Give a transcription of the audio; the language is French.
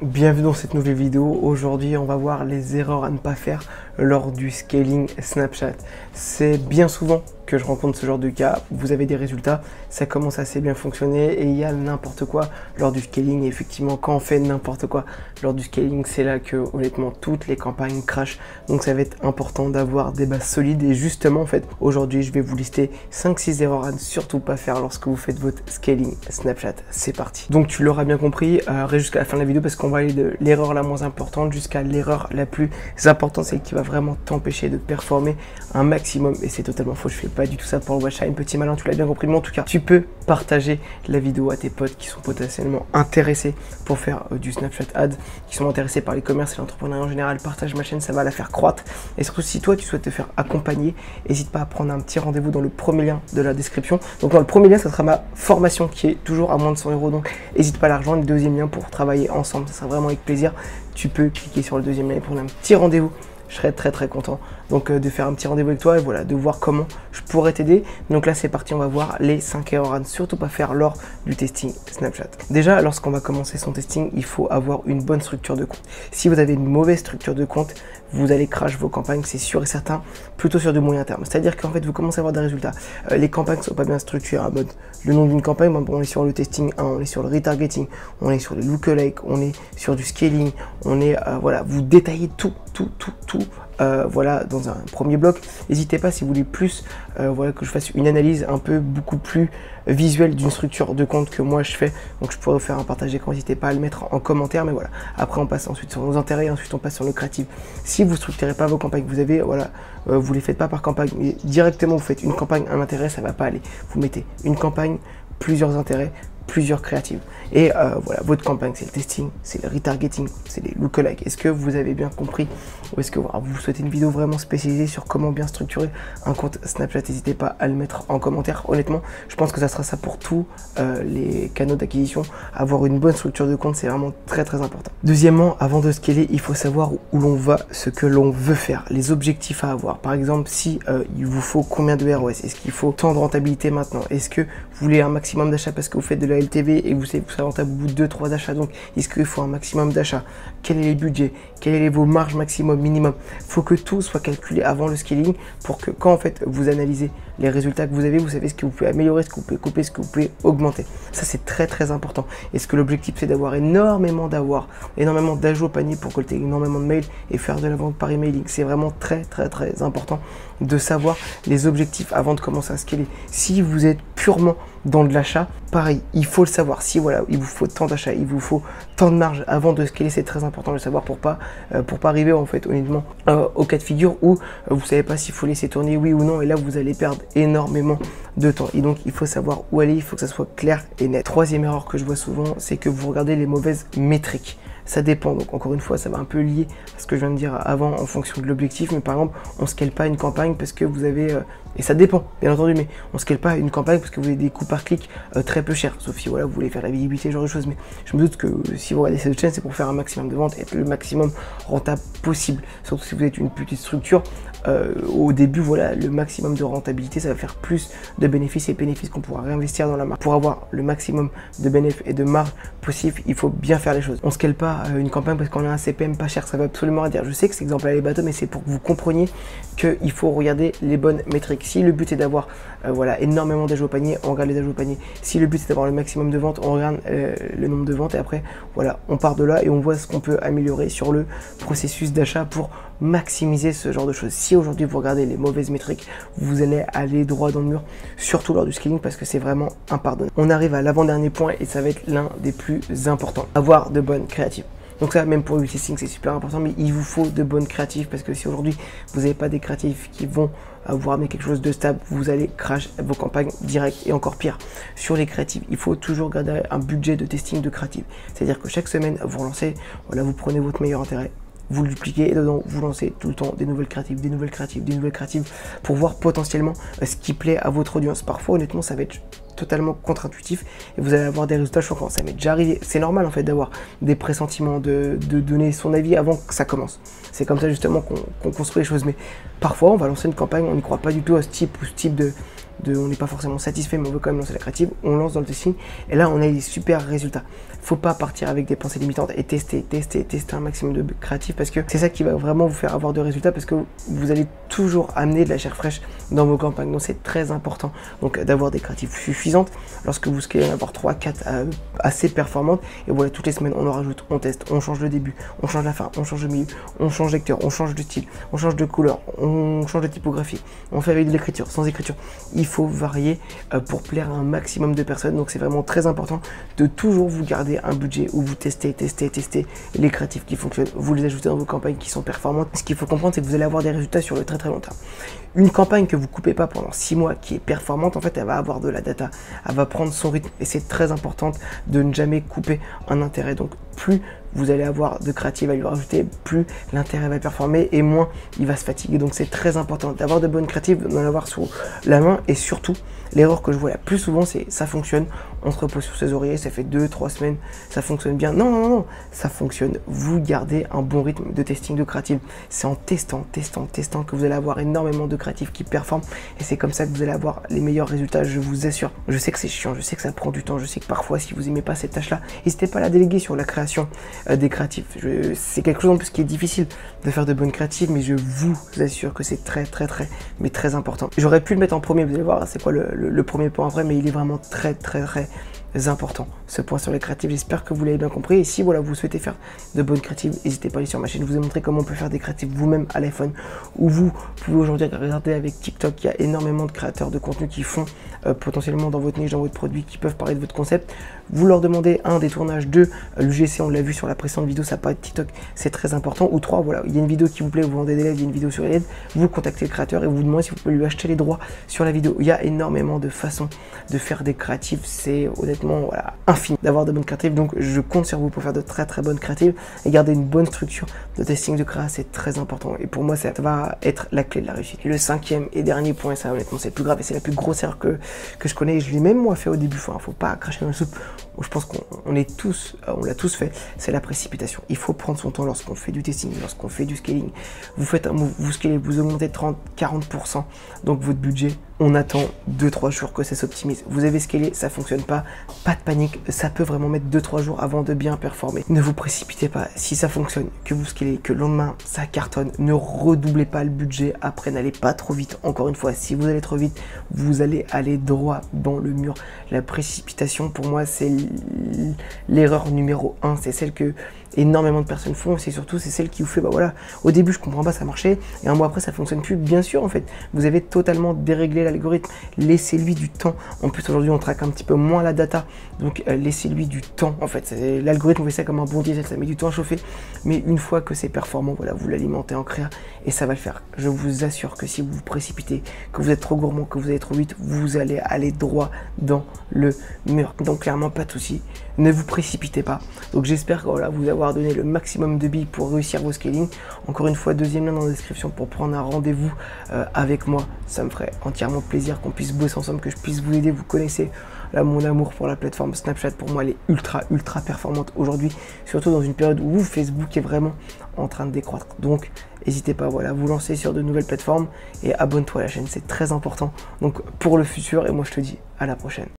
Bienvenue dans cette nouvelle vidéo. Aujourd'hui, on va voir les erreurs à ne pas faire lors du scaling Snapchat. C'est bien souvent que je rencontre ce genre de cas. Vous avez des résultats, ça commence à assez bien fonctionner et il y a n'importe quoi lors du scaling. Et effectivement, quand on fait n'importe quoi lors du scaling, c'est là que honnêtement toutes les campagnes crashent. Donc ça va être important d'avoir des bases solides. Et justement, en fait, aujourd'hui, je vais vous lister 5-6 erreurs à ne surtout pas faire lorsque vous faites votre scaling Snapchat. C'est parti. Donc tu l'auras bien compris, reste jusqu'à la fin de la vidéo parce qu'on va aller de l'erreur la moins importante jusqu'à l'erreur la plus importante, c'est qui va vraiment t'empêcher de performer un maximum. Et c'est totalement faux, je fais pas du tout ça pour le watch time, petit malin, tu l'as bien compris. Mais en tout cas, tu peux partager la vidéo à tes potes qui sont potentiellement intéressés pour faire du Snapchat Ads, qui sont intéressés par les commerces et l'entrepreneuriat en général. Partage ma chaîne, ça va la faire croître. Et surtout, si toi, tu souhaites te faire accompagner, n'hésite pas à prendre un petit rendez-vous dans le premier lien de la description. Donc dans le premier lien, ça sera ma formation qui est toujours à moins de 100 €. Donc n'hésite pas à la rejoindre. Le deuxième lien pour travailler ensemble, ça sera vraiment avec plaisir. Tu peux cliquer sur le deuxième lien et prendre un petit rendez-vous. Je serais très content donc de faire un petit rendez-vous avec toi et voilà, de voir comment je pourrais t'aider. Donc là c'est parti, on va voir les 5 erreurs à ne surtout pas faire lors du testing Snapchat. Déjà, lorsqu'on va commencer son testing, il faut avoir une bonne structure de compte. Si vous avez une mauvaise structure de compte, vous allez crash vos campagnes, c'est sûr et certain, plutôt sur du moyen terme. C'est-à-dire qu'en fait, vous commencez à avoir des résultats. Les campagnes ne sont pas bien structurées en mode le nom d'une campagne. Bon, on est sur le testing 1, on est sur le retargeting, on est sur les lookalike, on est sur du scaling, on est, voilà, vous détaillez tout. Voilà, dans un premier bloc. N'hésitez pas si vous voulez plus voilà, que je fasse une analyse un peu beaucoup plus visuelle d'une structure de compte que moi je fais. Donc je pourrais vous faire un partage d'écran, n'hésitez pas à le mettre en commentaire. Mais voilà, après on passe ensuite sur nos intérêts, ensuite on passe sur le créatif. Si vous ne structurez pas vos campagnes, vous avez, voilà, vous les faites pas par campagne, mais directement vous faites une campagne, un intérêt, ça va pas aller. Vous mettez une campagne, plusieurs intérêts, plusieurs créatives. Et voilà, votre campagne, c'est le testing, c'est le retargeting, c'est les lookalike. Est-ce que vous avez bien compris ou est-ce que voilà, vous souhaitez une vidéo vraiment spécialisée sur comment bien structurer un compte Snapchat? N'hésitez pas à le mettre en commentaire. Honnêtement, je pense que ça sera ça pour tous les canaux d'acquisition. Avoir une bonne structure de compte, c'est vraiment très important. Deuxièmement, avant de scaler, il faut savoir où l'on va, ce que l'on veut faire, les objectifs à avoir. Par exemple, si il vous faut combien de ROS, est-ce qu'il faut tant de rentabilité maintenant, est-ce que vous voulez un maximum d'achats parce que vous faites de la LTV et vous savez que vous serez rentable au bout de 2-3 achats, donc est-ce qu'il faut un maximum d'achats, quel est les budgets, quelles sont vos marges maximum, minimum. Il faut que tout soit calculé avant le scaling pour que quand en fait vous analysez les résultats que vous avez, vous savez ce que vous pouvez améliorer, ce que vous pouvez couper, ce que vous pouvez augmenter. Ça c'est très important. Est-ce que l'objectif c'est d'avoir énormément d'ajouts au panier pour collecter énormément de mails et faire de la vente par emailing? C'est vraiment très important de savoir les objectifs avant de commencer à scaler. Si vous êtes purement dans de l'achat, pareil, il faut le savoir. Si voilà, il vous faut tant d'achats, il vous faut tant de marge avant de scaler, c'est très important de le savoir pour pas arriver en fait honnêtement au cas de figure où vous savez pas s'il faut laisser tourner oui ou non et là vous allez perdre énormément de temps. Et donc il faut savoir où aller, il faut que ça soit clair et net. Troisième erreur que je vois souvent, c'est que vous regardez les mauvaises métriques. Ça dépend, donc encore une fois ça va un peu lier à ce que je viens de dire avant en fonction de l'objectif, mais par exemple on ne scale pas une campagne parce que vous avez, et ça dépend bien entendu, mais on ne scale pas une campagne parce que vous avez des coûts par clic très peu chers, sauf si voilà, vous voulez faire la visibilité, ce genre de choses. Mais je me doute que si vous regardez cette chaîne, c'est pour faire un maximum de ventes et être le maximum rentable possible, surtout si vous êtes une petite structure. Au début, voilà, le maximum de rentabilité, ça va faire plus de bénéfices et bénéfices qu'on pourra réinvestir dans la marque. Pour avoir le maximum de bénéfices et de marge possible, il faut bien faire les choses. On ne scale pas une campagne parce qu'on a un CPM pas cher, ça veut absolument rien dire. Je sais que cet exemple est bateau, mais c'est pour que vous compreniez qu'il faut regarder les bonnes métriques. Si le but est d'avoir voilà, énormément d'ajouts au panier, on regarde les ajouts au panier. Si le but c'est d'avoir le maximum de ventes, on regarde le nombre de ventes et après, voilà, on part de là et on voit ce qu'on peut améliorer sur le processus d'achat pour maximiser ce genre de choses. Si aujourd'hui vous regardez les mauvaises métriques, vous allez aller droit dans le mur, surtout lors du scaling parce que c'est vraiment impardonnable. On arrive à l'avant-dernier point et ça va être l'un des plus importants. Avoir de bonnes créatives. Donc ça, même pour le testing, c'est super important, mais il vous faut de bonnes créatives parce que si aujourd'hui vous n'avez pas des créatifs qui vont vous ramener quelque chose de stable, vous allez crash vos campagnes direct et encore pire. Sur les créatives, il faut toujours garder un budget de testing de créatives. C'est-à-dire que chaque semaine, vous relancez, voilà, vous prenez votre meilleur intérêt, vous le dupliquez et dedans vous lancez tout le temps des nouvelles créatives, pour voir potentiellement ce qui plaît à votre audience. Parfois honnêtement ça va être totalement contre-intuitif et vous allez avoir des résultats choquants. Ça m'est déjà arrivé, c'est normal en fait d'avoir des pressentiments, de donner son avis avant que ça commence. C'est comme ça justement qu'on construit les choses, mais parfois on va lancer une campagne, on n'y croit pas du tout à ce type on n'est pas forcément satisfait, mais on veut quand même lancer la créative, on lance dans le testing, et là on a des super résultats. Faut pas partir avec des pensées limitantes et tester un maximum de créatifs, parce que c'est ça qui va vraiment vous faire avoir de résultats, parce que vous allez toujours amener de la chair fraîche dans vos campagnes. Donc c'est très important donc d'avoir des créatifs suffisantes. Lorsque vous scalez, avoir 3-4 assez performantes, et voilà, toutes les semaines on en rajoute, on teste, on change le début, on change la fin, on change le milieu, on change d'acteur, on change de style, on change de couleur, on change de typographie, on fait avec de l'écriture, sans écriture. Il faut varier pour plaire à un maximum de personnes. Donc c'est vraiment très important de toujours vous garder un budget où vous testez les créatifs qui fonctionnent, vous les ajoutez dans vos campagnes qui sont performantes. Ce qu'il faut comprendre, c'est que vous allez avoir des résultats sur le très long terme. Une campagne que vous coupez pas pendant 6 mois qui est performante, en fait, elle va avoir de la data, elle va prendre son rythme, et c'est très important de ne jamais couper un intérêt. Donc plus vous allez avoir de créatifs à lui rajouter, plus l'intérêt va performer et moins il va se fatiguer. Donc c'est très important d'avoir de bonnes créatives, d'en avoir sous la main. Et surtout, l'erreur que je vois la plus souvent, c'est ça fonctionne, on se repose sur ses oreillers, ça fait 2-3 semaines, ça fonctionne bien. Non, ça fonctionne. Vous gardez un bon rythme de testing de créative. C'est en testant que vous allez avoir énormément de créatifs qui performent, et c'est comme ça que vous allez avoir les meilleurs résultats, je vous assure. Je sais que c'est chiant, je sais que ça prend du temps, je sais que parfois si vous aimez pas cette tâche là, n'hésitez pas à la déléguer sur la création des créatifs. C'est quelque chose en plus qui est difficile de faire de bonnes créatives, mais je vous assure que c'est très important. J'aurais pu le mettre en premier, vous allez voir c'est quoi le premier point après, mais il est vraiment très important, ce point sur les créatives. J'espère que vous l'avez bien compris, et si voilà, vous souhaitez faire de bonnes créatives, n'hésitez pas à aller sur ma chaîne. Je vous ai montré comment on peut faire des créatives vous-même à l'iPhone, où vous pouvez aujourd'hui regarder avec TikTok. Il y a énormément de créateurs de contenu qui font potentiellement dans votre niche, dans votre produit, qui peuvent parler de votre concept. Vous leur demandez des tournages, l'UGC, on l'a vu sur la précédente vidéo, ça paraît de TikTok, c'est très important, ou 3, voilà, il y a une vidéo qui vous plaît, vous vendez des LED, il y a une vidéo sur les LED, vous contactez le créateur et vous demandez si vous pouvez lui acheter les droits sur la vidéo. Il y a énormément de façons de faire des créatives, c'est honnêtement voilà, infini d'avoir de bonnes créatives. Donc je compte sur vous pour faire de très bonnes créatives et garder une bonne structure de testing de créa, c'est très important, et pour moi ça va être la clé de la réussite. Et le 5e et dernier point, et ça honnêtement c'est le plus grave et c'est la plus grosse erreur que je connais, et je l'ai même moi fait au début, faut pas cracher dans la soupe, je pense qu'on l'a tous fait, c'est la précipitation. Il faut prendre son temps lorsqu'on fait du testing, lorsqu'on fait du scaling. Vous faites un move, vous scalez, vous augmentez 30-40%, donc votre budget, on attend 2-3 jours que ça s'optimise. Vous avez scalé, ça fonctionne pas de panique, ça peut vraiment mettre 2-3 jours avant de bien performer. Ne vous précipitez pas, si ça fonctionne, que vous scalez, que le lendemain ça cartonne, ne redoublez pas le budget, après n'allez pas trop vite. Encore une fois, si vous allez trop vite, vous allez aller droit dans le mur. La précipitation, pour moi, c'est l'erreur numéro 1, c'est celle que énormément de personnes font, c'est celle qui vous fait, bah voilà, au début je comprends pas, ça marchait, et un mois après ça fonctionne plus. Bien sûr, en fait, vous avez totalement déréglé l'algorithme, laissez-lui du temps. En plus aujourd'hui on traque un petit peu moins la data, donc laissez-lui du temps. En fait, l'algorithme fait ça comme un bon diesel, ça met du temps à chauffer, mais une fois que c'est performant, voilà, vous l'alimentez en créa et ça va le faire. Je vous assure que si vous vous précipitez, que vous êtes trop gourmand, que vous allez trop vite, vous allez aller droit dans le mur. Donc clairement pas de souci, ne vous précipitez pas. Donc j'espère que voilà, vous avoir donné le maximum de billes pour réussir vos scaling. Encore une fois, deuxième lien dans la description pour prendre un rendez-vous avec moi. Ça me ferait entièrement plaisir qu'on puisse bosser ensemble, que je puisse vous aider. Vous connaissez là mon amour pour la plateforme Snapchat. Pour moi, elle est ultra performante aujourd'hui, surtout dans une période où Facebook est vraiment en train de décroître. Donc n'hésitez pas, voilà, à vous lancer sur de nouvelles plateformes et abonne-toi à la chaîne, c'est très important donc pour le futur. Et moi je te dis à la prochaine.